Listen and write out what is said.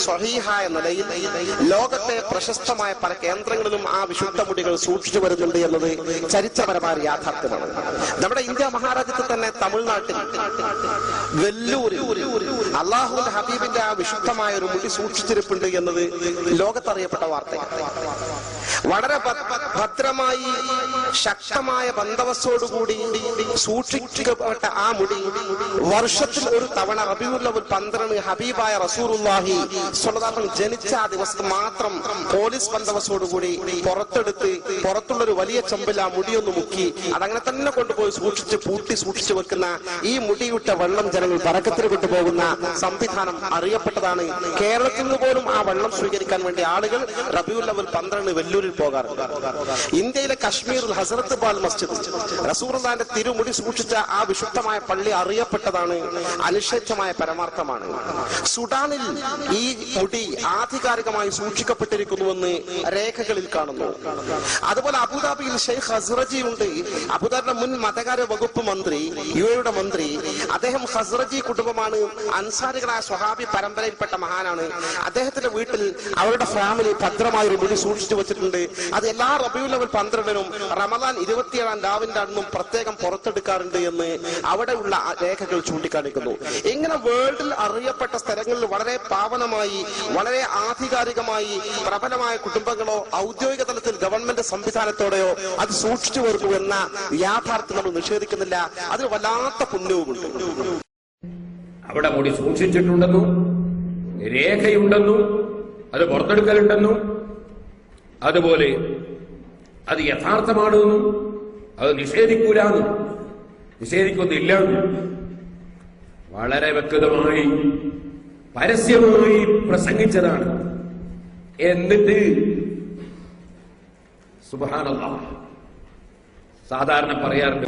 സ്വഹീഹായ നിലയിൽ ലോകത്തെ പ്രശസ്തമായ പല കേന്ദ്രങ്ങളിലും ആ വിശുദ്ധ മുടികൾ സൂക്ഷിച്ചു വരുന്നുണ്ട് എന്നത് ചരിത്രപരമായ യാഥാർത്ഥ്യമാണ്. നമ്മുടെ ഇന്ത്യ മഹാരാജ്യത്ത് തന്നെ തമിഴ്നാട്ടിൽ വെല്ലൂരിൽ അള്ളാഹുവിന്റെ ഹബീബിന്റെ ആ വിശുദ്ധമായ ഒരു മുടി സൂക്ഷിച്ചിരിപ്പുണ്ട് എന്നത് ലോകത്തറിയപ്പെട്ട വാർത്തയാണ്. വളരെ ഭദ്രമായി ശക്തമായ ബന്ദോബസ്തോടുകൂടി സൂക്ഷിക്കപ്പെട്ട ആ മുടി വർഷത്തിൽ ഒരു തവണ റബീഉൽ അവ്വൽ 12 ഹബീബായ റസൂലുള്ളാഹി സ്വല്ലല്ലാഹു അലൈഹി വസല്ലം ജനിച്ച ആ ദിവസം മാത്രം പോലീസ് ബന്ദോബസ്തോടുകൂടി പുറത്തെടുത്ത് പുറത്തുള്ളൊരു വലിയ ചെമ്പിൽ ആ മുടിയൊന്ന് മുക്കി അതങ്ങനെ തന്നെ കൊണ്ടുപോയി സൂക്ഷിച്ചു വെക്കുന്ന ഈ മുടിയിട്ട വെള്ളം ജനങ്ങൾ ബറക്കത്തിന് കൊണ്ടുപോകുന്ന സംവിധാനം അറിയപ്പെട്ടതാണ്. കേരളത്തിൽ നിന്ന് പോലും ആ വെള്ളം സ്വീകരിക്കാൻ വേണ്ടി ആളുകൾ റബീഉൽ അവ്വൽ 12 വെല്ലൂരിൽ പോകാറുണ്ട്. ഇന്ത്യയിലെ കശ്മീരിൽ ഹസ്രത്ത് ബാൽ മസ്ജിദ് റസൂലുള്ളാഹിന്റെ തിരുമുടി സൂക്ഷിച്ച ആ വിശുദ്ധമായ പള്ളി അറിയപ്പെട്ടതാണ്, അനിഷേധ്യമായ പരമാർത്ഥമാണ്. സുഡാനിൽ ഈ മുടി ആധികാരികമായി സൂക്ഷിക്കപ്പെട്ടിരിക്കുന്നുവെന്ന് രേഖകളിൽ കാണുന്നു. അതുപോലെ അബുദാബിയിൽ ഷെയ്ഖ് ഹസ്റജി ഉണ്ട്. അബുദാബിയുടെ മുൻ മതകാര്യ വകുപ്പ് മന്ത്രി, യുഎഇയുടെ മന്ത്രി. അദ്ദേഹം ഹസ്റജി കുടുംബമാണ്, അൻസാരികളായ സ്വഹാബി പരമ്പരയിൽപ്പെട്ട മഹാനാണ്. അദ്ദേഹത്തിന്റെ വീട്ടിൽ അവരുടെ ഫാമിലി ഭദ്രമായ ഒരു മുടി സൂക്ഷിച്ചു വെച്ചിട്ടുണ്ട്. അത് എല്ലാ റബീഉൽ അവ്വൽ 12-നും റമദാൻ 27-ാം രാവിന്റെ അന്നും പ്രത്യേകം പുറത്തെടുക്കാറുണ്ട് എന്ന് അവിടെയുള്ള രേഖകൾ ചൂണ്ടിക്കാണിക്കുന്നു. ഇങ്ങനെ വേൾഡിൽ അറിയപ്പെട്ട സ്ഥലങ്ങളിൽ വളരെ പാവനമായി വളരെ ആധികാരികമായി പ്രബലമായ കുടുംബങ്ങളോ ഔദ്യോഗിക തലത്തിൽ ഗവൺമെന്റ് സംവിധാനത്തോടെയോ അത് സൂക്ഷിച്ചു വരുന്നു എന്ന യാഥാർത്ഥ്യം നമ്മൾ നിഷേധിക്കുന്നില്ല. അതിന് വല്ലാത്ത പുണ്യവുമുണ്ട്. അവിടെ മുടി സൂക്ഷിച്ചിട്ടുണ്ടെന്നും രേഖയുണ്ടെന്നും അത് പുറത്തെടുക്കലുണ്ടെന്നും അതുപോലെ അത് യഥാർത്ഥമാണെന്നും അത് നിഷേധിക്കുന്നില്ല വളരെ വ്യക്തമായി പരസ്യമായി പ്രസംഗിച്ചതാണ്. എന്നിട്ട് സുബ്ഹാനല്ലാഹ് സാധാരണ പറയാറുണ്ട്,